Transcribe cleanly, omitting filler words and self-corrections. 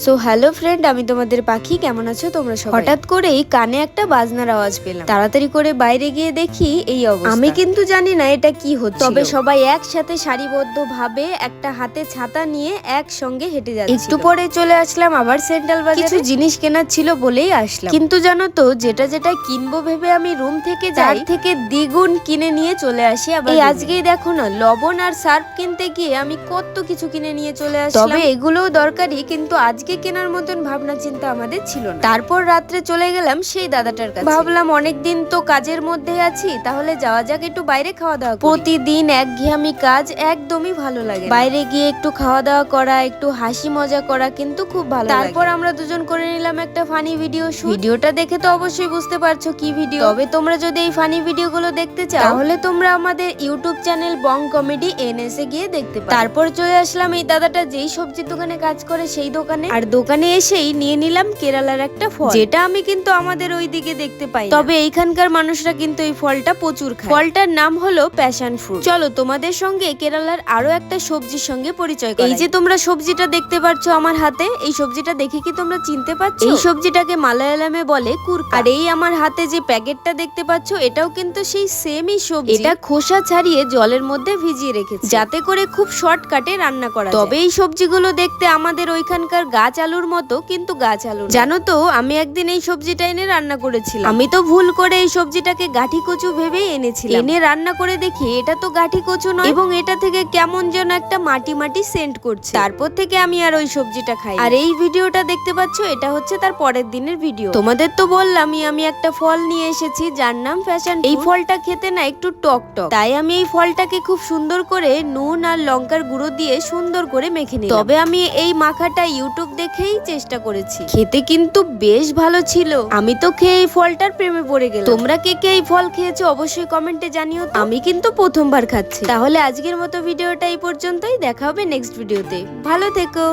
So hello friend, আমি তোমাদের পাখি। কেমন আছো তোমরা সবাই? হঠাৎ করেই কানে একটা বাজনার আওয়াজ পেলাম। তাড়াতাড়ি করে বাইরে গিয়ে দেখি এই অবস্থা। আমি কিন্তু জানি না এটা কি হচ্ছে, তবে সবাই একসাথে সারিবদ্ধ ভাবে একটা হাতে ছাতা নিয়ে একসঙ্গে হেঁটে যাচ্ছে। একটু পরে চলে আসলাম আবার সেন্ট্রাল বাজারে। কিছু জিনিস কেনার ছিল বলেই আসলাম, কিন্তু জানো তো যেটা কিনবো ভেবে আমি রুম থেকে যাই থেকে দ্বিগুণ কিনে নিয়ে চলে আসি। আবার আজকেই দেখো না, লবণ আর সার্ফ কিনতে গিয়ে আমি কত কিছু কিনে নিয়ে চলে আসলাম। তবে এগুলোও দরকারি, কিন্তু আজকে কেনার মতন ভাবনা চিন্তা আমাদের ছিল না। তারপর রাত্রে চলে গেলাম সেই দাদাটার কাছে। ভাবলাম অনেকদিন তো কাজের মধ্যে আছি, তাহলে যাওয়া যাক একটু বাইরে খাওয়া দাওয়া। প্রতিদিন একঘেয়েমি কাজ একদমই ভালো লাগে। বাইরে গিয়ে একটু খাওয়া দাওয়া করা, একটু হাসি মজা করা কিন্তু খুব ভালো লাগে। তারপর আমরা দুজন করে নিলাম একটা ফানি ভিডিও শুট। ভিডিওটা দেখে তো অবশ্যই বুঝতে পারছো কি ভিডিও। তবে তোমরা যদি এই ফানি ভিডিওগুলো দেখতে চাও, তাহলে তোমরা আমাদের ইউটিউব চ্যানেল বং কমেডি এনএসএ গিয়ে দেখতে পারো। তারপর চলে আসলাম এই দাদাটা যেই সবজির দোকানে কাজ করে সেই দোকানে। আর দোকানে এসেই নিয়ে নিলাম কেরালার একটা ফল, যেটা আমি কিন্তু আমাদের ওইদিকে দেখতে পাই। তবে এইখানকার মানুষরা কিন্তু এই ফলটা প্রচুর খায়। ফলটার নাম হলো প্যাশন ফ্রুট। চলো তোমাদের সঙ্গে কেরালার আরো একটা সবজির সঙ্গে পরিচয় করাই। এই যে তোমরা সবজিটা দেখতে পাচ্ছ আমার হাতে, এই সবজিটা দেখে কি তোমরা চিনতে পারছো? এই সবজিটাকে মালায়ালামে বলে কুরকা। আর এই আমার হাতে যে প্যাকেটটা দেখতে পাচ্ছ, এটাও কিন্তু সেই সেমই সবজি। এটা খোসা ছাড়িয়ে জলের মধ্যে ভিজিয়ে রেখেছে, যাতে করে খুব শর্টকাটে রান্না করা যায়। তবে এই সবজিগুলো দেখতে আমাদের ওইখানকার গাছ আলুর মতো, কিন্তু গাছ আলু। জানো তো, আমি একদিন এই সবজিটা এনে রান্না করেছিলাম। আমি তো ভুল করে এই সবজিটাকে গাঠি কচু ভেবেই এনেছিলাম। এনে রান্না করে দেখি এটা তো গাঠি কচু নয়, এবং এটা থেকে কেমন যেন একটা মাটি মাটি সেন্ট করছে। তারপর থেকে আমি আর ওই সবজিটা খাই। আর এই ভিডিওটা দেখতে পাচ্ছ, এটা হচ্ছে তার পরের দিনের ভিডিও। তোমাদের তো বললামই আমি একটা ফল নিয়ে এসেছি যার নাম প্যাশন। এই ফলটা খেতে না একটু টক টক, তাই আমি এই ফলটাকে খুব সুন্দর করে নুন আর লঙ্কার গুঁড়ো দিয়ে সুন্দর করে মেখে নিই। তবে আমি এই মাখাটা ইউটিউব দেখেই চেষ্টা করেছি, খেতে কিন্তু বেশ ভালো ছিল। আমি তো খেয়ে এই ফলটার প্রেমে পড়ে গেলাম। তোমরা কে কে এই ফল খেয়েছো অবশ্যই কমেন্টে জানিও। আমি কিন্তু প্রথমবার খাচ্ছি। তাহলে আজকের মতো ভিডিওটা এই পর্যন্তই। দেখা হবে নেক্সট ভিডিওতে। ভালো থেকো।